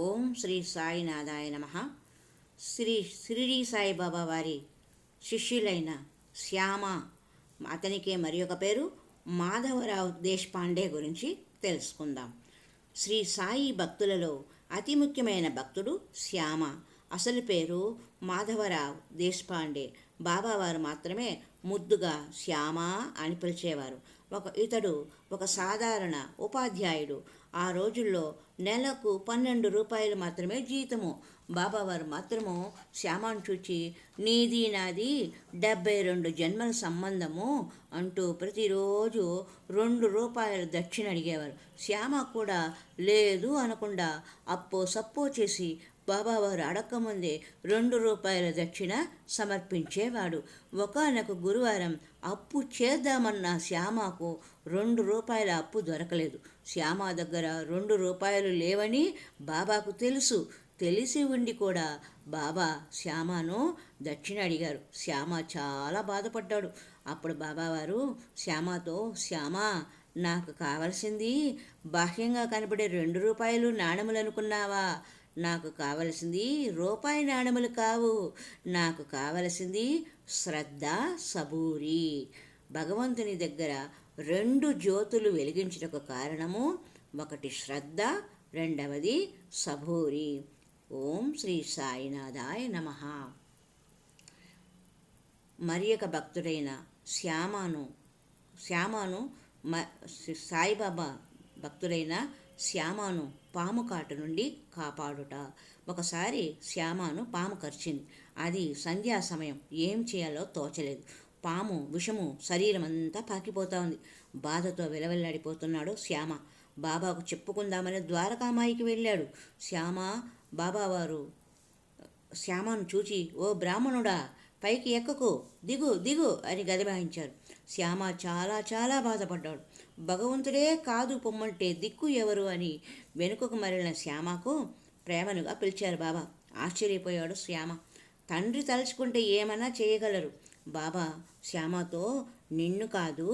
ఓం శ్రీ సాయినాథాయ నమ. శ్రీ షిరిడి సాయిబాబా వారి శిష్యులైన శ్యామ, అతనికే మరి ఒక పేరు మాధవరావు దేశపాండే గురించి తెలుసుకుందాం. శ్రీ సాయి భక్తులలో అతి ముఖ్యమైన భక్తుడు శ్యామ. అసలు పేరు మాధవరావు దేశపాండే. బాబావారు మాత్రమే ముద్దుగా శ్యామ అని పిలిచేవారు. ఇతడు ఒక సాధారణ ఉపాధ్యాయుడు. ఆ రోజుల్లో నెలకు 12 రూపాయలు మాత్రమే జీతము. బాబావారు మాత్రము శ్యామాను చూచి, నీది నాది 72 జన్మల సంబంధము అంటూ ప్రతిరోజు 2 రూపాయలు దక్షిణ అడిగేవారు. శ్యామ కూడా లేదు అనకుండా అప్పో సప్పో చేసి బాబావారు అడక్కముందే 2 రూపాయల దక్షిణ సమర్పించేవాడు. ఒకానొక గురువారం అప్పు చేద్దామన్న శ్యామకు 2 రూపాయల అప్పు దొరకలేదు. శ్యామ దగ్గర 2 రూపాయలు లేవని బాబాకు తెలిసి ఉండి కూడా బాబా శ్యామను దక్షిణ అడిగారు. శ్యామ చాలా బాధపడ్డాడు. అప్పుడు బాబావారు శ్యామతో, శ్యామ, నాకు కావలసింది బాహ్యంగా కనబడే 2 రూపాయలు నాణెములు అనుకున్నావా? నాకు కావలసింది రూపాయి నాణెములు కావు. నాకు కావలసింది శ్రద్ధ, సబూరి. భగవంతుని దగ్గర 2 జ్యోతులు వెలిగించుటకు కారణము, ఒకటి శ్రద్ధ, రెండవది సబూరి. ఓం శ్రీ సాయినాథాయ నమ. మరి ఒక భక్తుడైన శ్యామను సాయిబాబా భక్తుడైన శ్యామను పాము కాటు నుండి కాపాడుట. ఒకసారి శ్యామను పాము కరిచింది. అది సంధ్యా సమయం. ఏం చేయాలో తోచలేదు. పాము విషము శరీరం అంతా పాకిపోతా ఉంది. బాధతో విలవిల్లాడిపోతున్నాడు శ్యామ. బాబాకు చెప్పుకుందామని ద్వారకామాయికి వెళ్ళాడు. బాబావారు శ్యామను చూచి, ఓ బ్రాహ్మణుడా, పైకి ఎక్కకు, దిగు దిగు అని గదమాయించారు. శ్యామ చాలా చాలా బాధపడ్డాడు. భగవంతుడే కాదు పొమ్మంటే దిక్కు ఎవరు అని వెనుకకు మరలిన శ్యామకు ప్రేమనుగా పిలిచారు బాబా. ఆశ్చర్యపోయాడు శ్యామ. తండ్రి తలుచుకుంటే ఏమన్నా చేయగలరు. బాబా శ్యామతో, నిన్ను కాదు,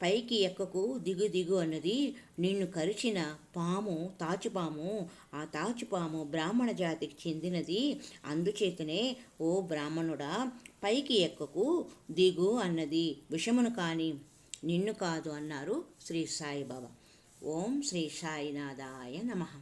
పైకి ఎక్కకు, దిగు దిగు అన్నది నిన్ను కరిచిన పాము తాచుపాము. ఆ తాచుపాము బ్రాహ్మణ జాతికి చెందినది. అందుచేతనే ఓ బ్రాహ్మణుడా, పైకి ఎక్కకు, దిగు అన్నది విషమును కాని నిన్ను కాదు అన్నారు శ్రీ సాయిబాబా. ఓం శ్రీ సాయినాథాయ నమః.